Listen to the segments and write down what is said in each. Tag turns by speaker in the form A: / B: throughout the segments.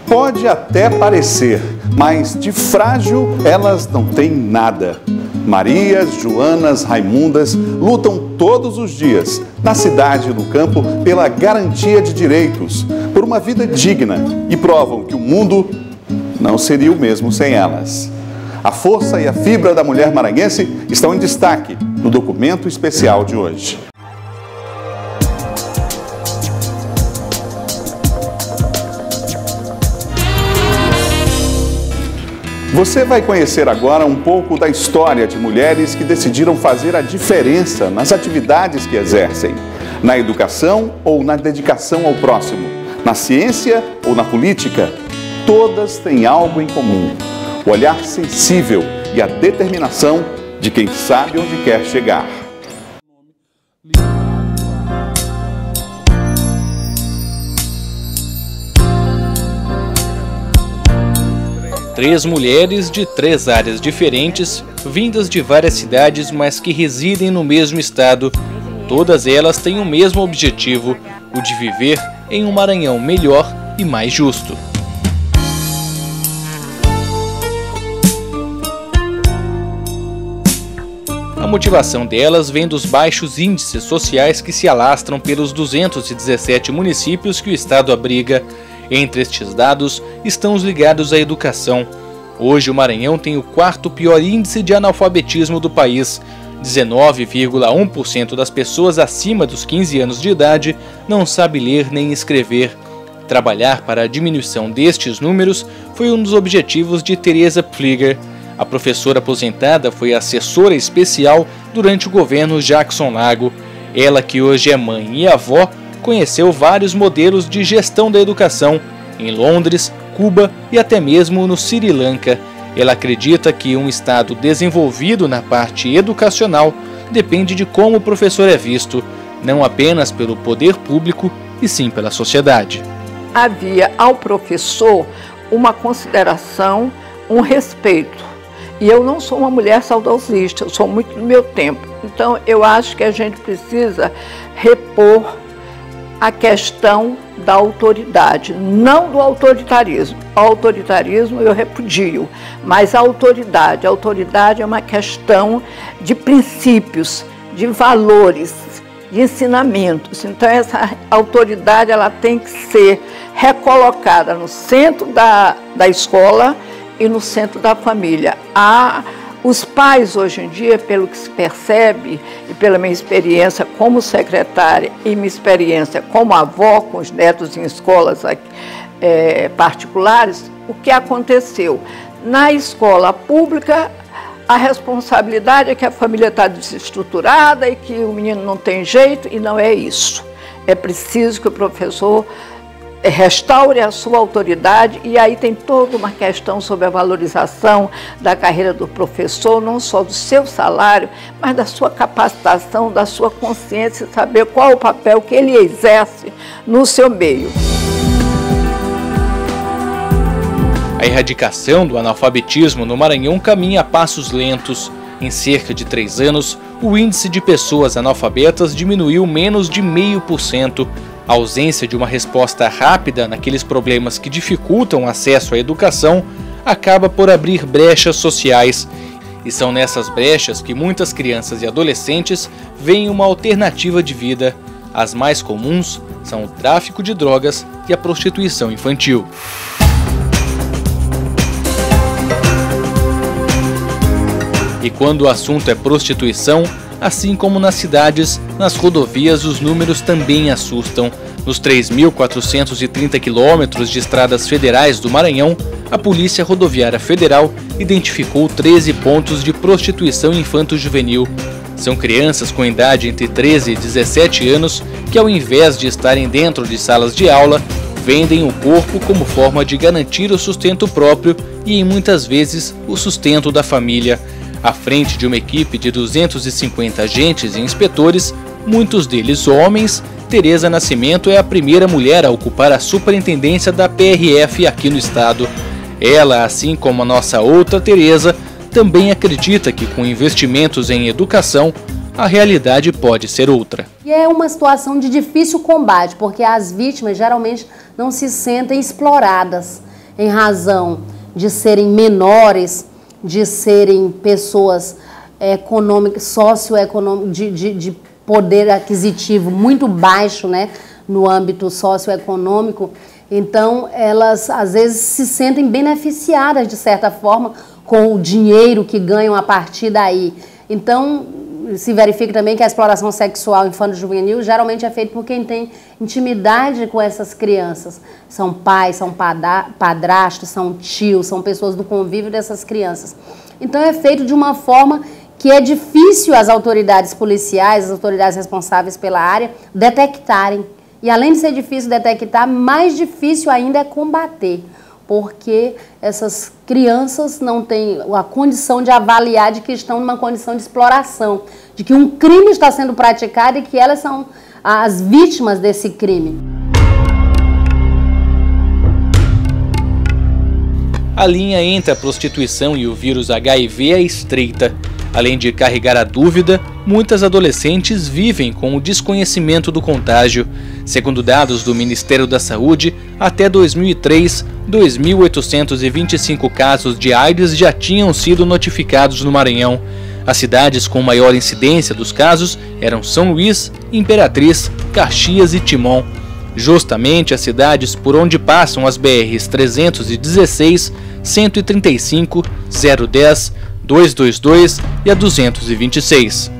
A: Pode até parecer, mas de frágil elas não têm nada. Marias, Joanas, Raimundas lutam todos os dias, na cidade e no campo, pela garantia de direitos, por uma vida digna e provam que o mundo não seria o mesmo sem elas. A força e a fibra da mulher maranhense estão em destaque no documento especial de hoje. Você vai conhecer agora um pouco da história de mulheres que decidiram fazer a diferença nas atividades que exercem, na educação ou na dedicação ao próximo, na ciência ou na política. Todas têm algo em comum: o olhar sensível e a determinação de quem sabe onde quer chegar.
B: Três mulheres de três áreas diferentes, vindas de várias cidades, mas que residem no mesmo estado. Todas elas têm o mesmo objetivo, o de viver em um Maranhão melhor e mais justo. A motivação delas vem dos baixos índices sociais que se alastram pelos 217 municípios que o estado abriga. Entre estes dados estão os ligados à educação. Hoje o Maranhão tem o quarto pior índice de analfabetismo do país. 19,1% das pessoas acima dos 15 anos de idade não sabe ler nem escrever. Trabalhar para a diminuição destes números foi um dos objetivos de Tereza Pfliger. A professora aposentada foi assessora especial durante o governo Jackson Lago. Ela, que hoje é mãe e avó, conheceu vários modelos de gestão da educação em Londres, Cuba e até mesmo no Sri Lanka. Ela acredita que um estado desenvolvido na parte educacional depende de como o professor é visto, não apenas pelo poder público, e sim pela sociedade.
C: Havia ao professor uma consideração, um respeito. E eu não sou uma mulher saudosista, eu sou muito do meu tempo. Então eu acho que a gente precisa repor a questão da autoridade, não do autoritarismo. O autoritarismo eu repudio, mas a autoridade é uma questão de princípios, de valores, de ensinamentos. Então essa autoridade ela tem que ser recolocada no centro da escola e no centro da família. Os pais hoje em dia, pelo que se percebe e pela minha experiência como secretária e minha experiência como avó com os netos em escolas particulares, o que aconteceu? Na escola pública, a responsabilidade é que a família está desestruturada e que o menino não tem jeito, e não é isso. É preciso que o professor restaure a sua autoridade, e aí tem toda uma questão sobre a valorização da carreira do professor, não só do seu salário, mas da sua capacitação, da sua consciência, saber qual o papel que ele exerce no seu meio.
B: A erradicação do analfabetismo no Maranhão caminha a passos lentos. Em cerca de 3 anos, o índice de pessoas analfabetas diminuiu menos de 0,5%. A ausência de uma resposta rápida naqueles problemas que dificultam o acesso à educação acaba por abrir brechas sociais. E são nessas brechas que muitas crianças e adolescentes veem uma alternativa de vida. As mais comuns são o tráfico de drogas e a prostituição infantil. E quando o assunto é prostituição, assim como nas cidades, nas rodovias os números também assustam. Nos 3.430 quilômetros de estradas federais do Maranhão, a Polícia Rodoviária Federal identificou 13 pontos de prostituição infanto-juvenil. São crianças com idade entre 13 e 17 anos que, ao invés de estarem dentro de salas de aula, vendem o corpo como forma de garantir o sustento próprio e, em muitas vezes, o sustento da família. À frente de uma equipe de 250 agentes e inspetores, muitos deles homens, Tereza Nascimento é a primeira mulher a ocupar a superintendência da PRF aqui no estado. Ela, assim como a nossa outra Tereza, também acredita que com investimentos em educação, a realidade pode ser outra.
D: E é uma situação de difícil combate, porque as vítimas geralmente não se sentem exploradas. em razão de serem menores, de serem pessoas econômicas, socioeconômicas, de poder aquisitivo muito baixo, né, no âmbito socioeconômico. Então, elas às vezes se sentem beneficiadas, de certa forma, com o dinheiro que ganham a partir daí. Então, se verifica também que a exploração sexual infanto-juvenil geralmente é feita por quem tem intimidade com essas crianças. São pais, são padrastos, são tios, são pessoas do convívio dessas crianças. Então, é feito de uma forma que é difícil as autoridades policiais, as autoridades responsáveis pela área, detectarem. E além de ser difícil detectar, mais difícil ainda é combater, porque essas crianças não têm a condição de avaliar de que estão numa condição de exploração, de que um crime está sendo praticado e que elas são as vítimas desse crime.
B: A linha entre a prostituição e o vírus HIV é estreita. Além de carregar a dúvida, muitas adolescentes vivem com o desconhecimento do contágio. Segundo dados do Ministério da Saúde, até 2003, 2.825 casos de AIDS já tinham sido notificados no Maranhão. As cidades com maior incidência dos casos eram São Luís, Imperatriz, Caxias e Timon. Justamente as cidades por onde passam as BRs 316, 135, 010, 222 e a 226.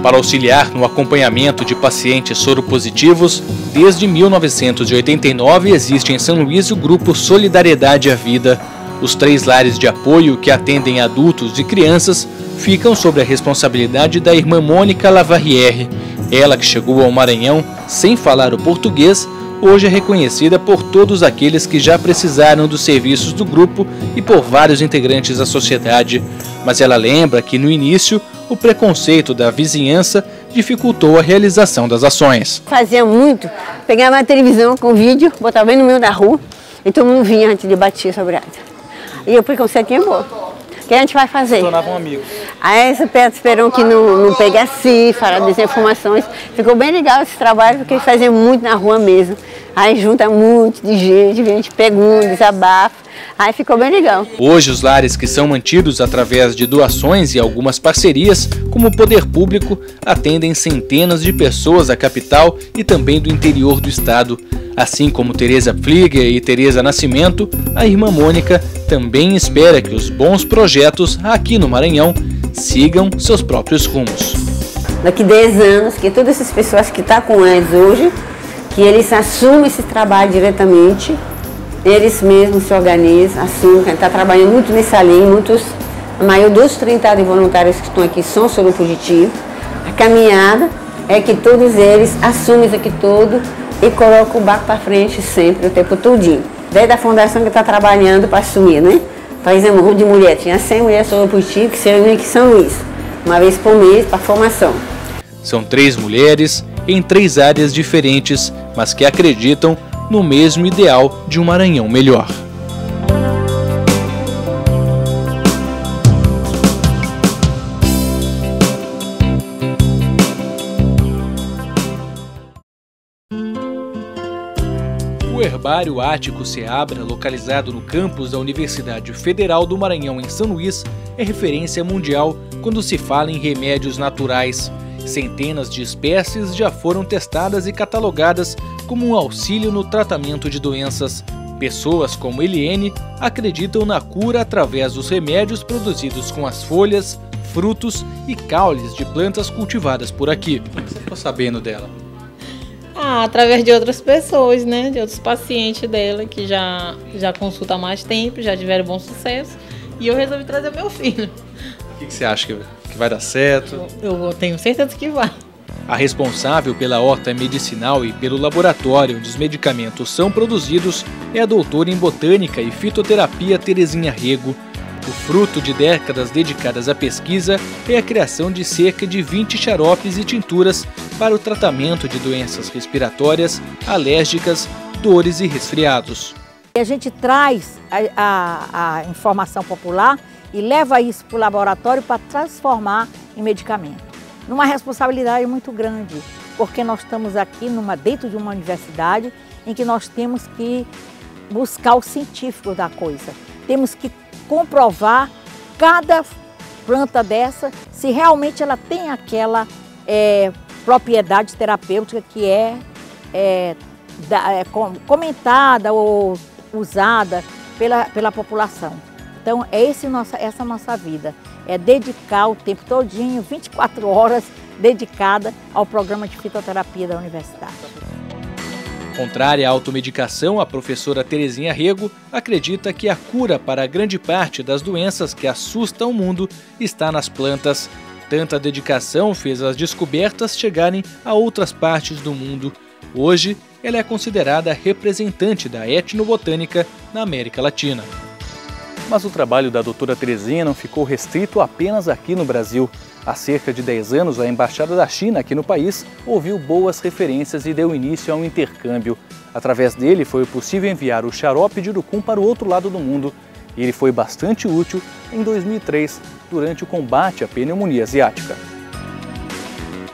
B: Para auxiliar no acompanhamento de pacientes soropositivos, desde 1989 existe em São Luís o grupo Solidariedade à Vida. Os 3 lares de apoio que atendem adultos e crianças ficam sob a responsabilidade da irmã Mônica Lavarrière. Ela, que chegou ao Maranhão sem falar o português, hoje é reconhecida por todos aqueles que já precisaram dos serviços do grupo e por vários integrantes da sociedade. Mas ela lembra que no início o preconceito da vizinhança dificultou a realização das ações.
E: Fazia muito, pegava a televisão com vídeo, botava bem no meio da rua e todo mundo vinha antes de bater sobre a área. E o preconceito ia embora. O que a gente vai fazer?
B: Tornavam amigos.
E: Aí esperam que não pegasse, falar desinformações. Ficou bem legal esse trabalho, porque eles faziam muito na rua mesmo. Aí junta muito de gente pergunta, desabafa. Aí ficou bem legal.
B: Hoje os lares que são mantidos através de doações e algumas parcerias, como o poder público, atendem centenas de pessoas da capital e também do interior do estado. Assim como Tereza Pfliger e Tereza Nascimento, a irmã Mônica também espera que os bons projetos aqui no Maranhão sigam seus próprios rumos.
E: Daqui 10 anos, que todas essas pessoas que estão com eles hoje, que eles assumem esse trabalho diretamente, eles mesmos se organizam, assumem, que está trabalhando muito nessa linha, a maior dos 30 voluntários que estão aqui são soropositivos. A caminhada é que todos eles assumem isso aqui tudo e colocam o barco para frente sempre, o tempo todinho. Desde a fundação que está trabalhando para assumir, né? Por exemplo, o Rua de Mulher, tinha 100 mulheres soropositivas que se reúnem aqui em São Luís, uma vez por mês para formação.
B: São 3 mulheres em 3 áreas diferentes, mas que acreditam no mesmo ideal de um Maranhão melhor. O Herbário Ático Seabra, localizado no campus da Universidade Federal do Maranhão em São Luís, é referência mundial quando se fala em remédios naturais. Centenas de espécies já foram testadas e catalogadas como um auxílio no tratamento de doenças. Pessoas como Eliene acreditam na cura através dos remédios produzidos com as folhas, frutos e caules de plantas cultivadas por aqui. Como você ficou sabendo dela?
F: Através de outras pessoas, né? De outros pacientes dela que já consultam há mais tempo, já tiveram bom sucesso. E eu resolvi trazer meu filho.
B: O que você acha que vai dar certo?
F: Eu tenho certeza que vai.
B: A responsável pela horta medicinal e pelo laboratório onde os medicamentos são produzidos é a doutora em botânica e fitoterapia Terezinha Rego. O fruto de décadas dedicadas à pesquisa é a criação de cerca de 20 xaropes e tinturas para o tratamento de doenças respiratórias, alérgicas, dores e resfriados.
G: A gente traz a informação popular e leva isso para o laboratório para transformar em medicamento. Numa responsabilidade muito grande, porque nós estamos aqui dentro de uma universidade em que nós temos que buscar o científico da coisa. Temos que comprovar cada planta dessa, se realmente ela tem aquela propriedade terapêutica que comentada ou usada pela população. Então, essa nossa vida, é dedicar o tempo todinho, 24 horas, dedicada ao programa de fitoterapia da universidade.
B: Contrária à automedicação, a professora Terezinha Rego acredita que a cura para grande parte das doenças que assustam o mundo está nas plantas. Tanta dedicação fez as descobertas chegarem a outras partes do mundo. Hoje, ela é considerada representante da etnobotânica na América Latina. Mas o trabalho da doutora Terezinha não ficou restrito apenas aqui no Brasil. Há cerca de 10 anos, a Embaixada da China aqui no país ouviu boas referências e deu início a um intercâmbio. Através dele, foi possível enviar o xarope de urucum para o outro lado do mundo. E ele foi bastante útil em 2003, durante o combate à pneumonia asiática.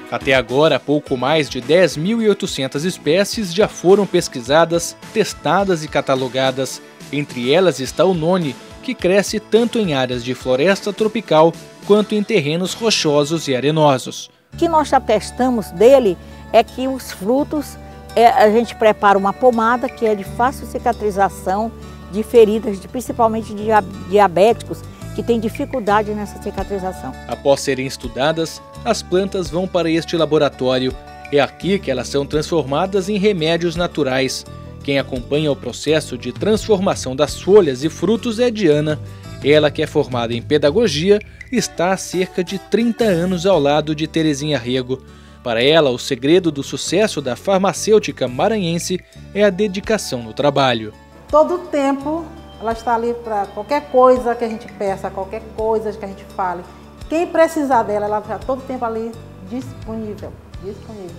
B: Até agora, pouco mais de 10.800 espécies já foram pesquisadas, testadas e catalogadas. Entre elas está o noni, que cresce tanto em áreas de floresta tropical quanto em terrenos rochosos e arenosos.
G: O que nós já testamos dele é que os frutos, a gente prepara uma pomada que é de fácil cicatrização de feridas, principalmente de diabéticos, que têm dificuldade nessa cicatrização.
B: Após serem estudadas, as plantas vão para este laboratório. É aqui que elas são transformadas em remédios naturais. Quem acompanha o processo de transformação das folhas e frutos é Diana. Ela, que é formada em pedagogia, está há cerca de 30 anos ao lado de Terezinha Rego. Para ela, o segredo do sucesso da farmacêutica maranhense é a dedicação no trabalho.
H: Todo o tempo ela está ali para qualquer coisa que a gente peça, qualquer coisa que a gente fale. Quem precisar dela, ela está todo o tempo ali disponível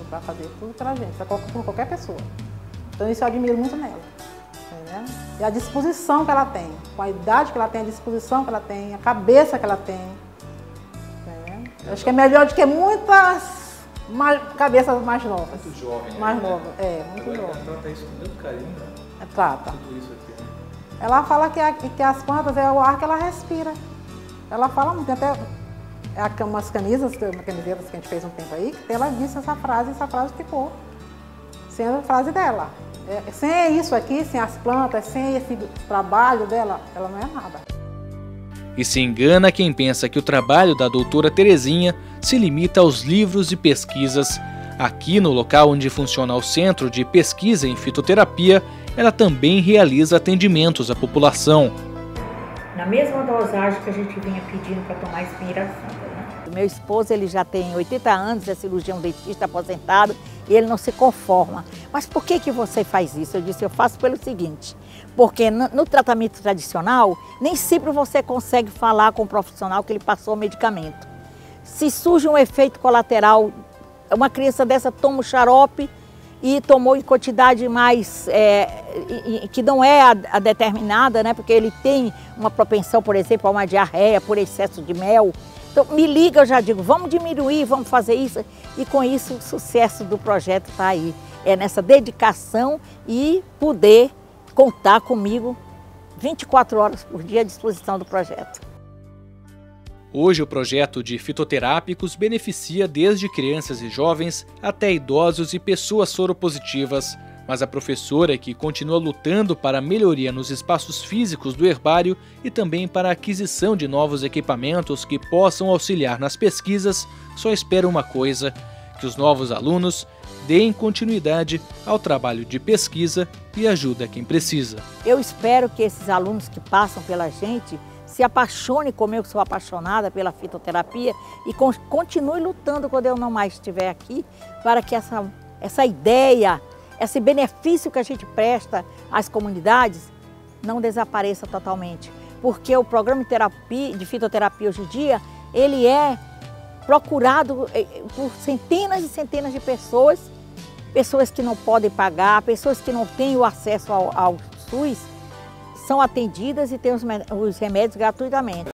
H: para fazer tudo para a gente, para qualquer pessoa. Então isso eu admiro muito nela. Entendeu? E a disposição que ela tem, com a idade que ela tem, a disposição que ela tem, a cabeça que ela tem. Entendeu? Eu acho que é melhor do que muitas cabeças mais novas.
B: Muito jovem.
H: Mais novas, muito jovem.
B: Ela trata isso com muito carinho, né?
H: Trata.
B: Tudo isso aqui, né?
H: Ela fala que as plantas é o ar que ela respira. Ela fala muito, até umas camisetas que a gente fez um tempo aí, que ela disse essa frase ficou sendo a frase dela. Sem isso aqui, sem as plantas, sem esse trabalho dela, ela não é nada.
B: E se engana quem pensa que o trabalho da doutora Terezinha se limita aos livros e pesquisas. Aqui no local onde funciona o Centro de Pesquisa em Fitoterapia, ela também realiza atendimentos à população.
G: Na mesma dosagem que a gente vinha pedindo para tomar espinheira santa, né? Meu esposo, ele já tem 80 anos, é cirurgião dentista aposentado e ele não se conforma. Mas por que você faz isso? Eu disse, eu faço pelo seguinte, porque no tratamento tradicional, nem sempre você consegue falar com o profissional que ele passou o medicamento. Se surge um efeito colateral, uma criança dessa toma o xarope e tomou em quantidade mais, que não é a determinada, né? Porque ele tem uma propensão, por exemplo, a uma diarreia por excesso de mel. Então, me liga, eu já digo, vamos diminuir, vamos fazer isso. E com isso, o sucesso do projeto está aí. É nessa dedicação e poder contar comigo 24 horas por dia à disposição do projeto.
B: Hoje, o projeto de fitoterápicos beneficia desde crianças e jovens até idosos e pessoas soropositivas. Mas a professora, que continua lutando para a melhoria nos espaços físicos do herbário e também para a aquisição de novos equipamentos que possam auxiliar nas pesquisas, só espera uma coisa: que os novos alunos deem continuidade ao trabalho de pesquisa e ajuda quem precisa.
G: Eu espero que esses alunos que passam pela gente se apaixone como eu sou apaixonada pela fitoterapia e continue lutando quando eu não mais estiver aqui, para que essa ideia, esse benefício que a gente presta às comunidades não desapareça totalmente. Porque o programa de fitoterapia hoje em dia, ele é procurado por centenas e centenas de pessoas, pessoas que não podem pagar, pessoas que não têm o acesso ao SUS, são atendidas e têm os remédios gratuitamente.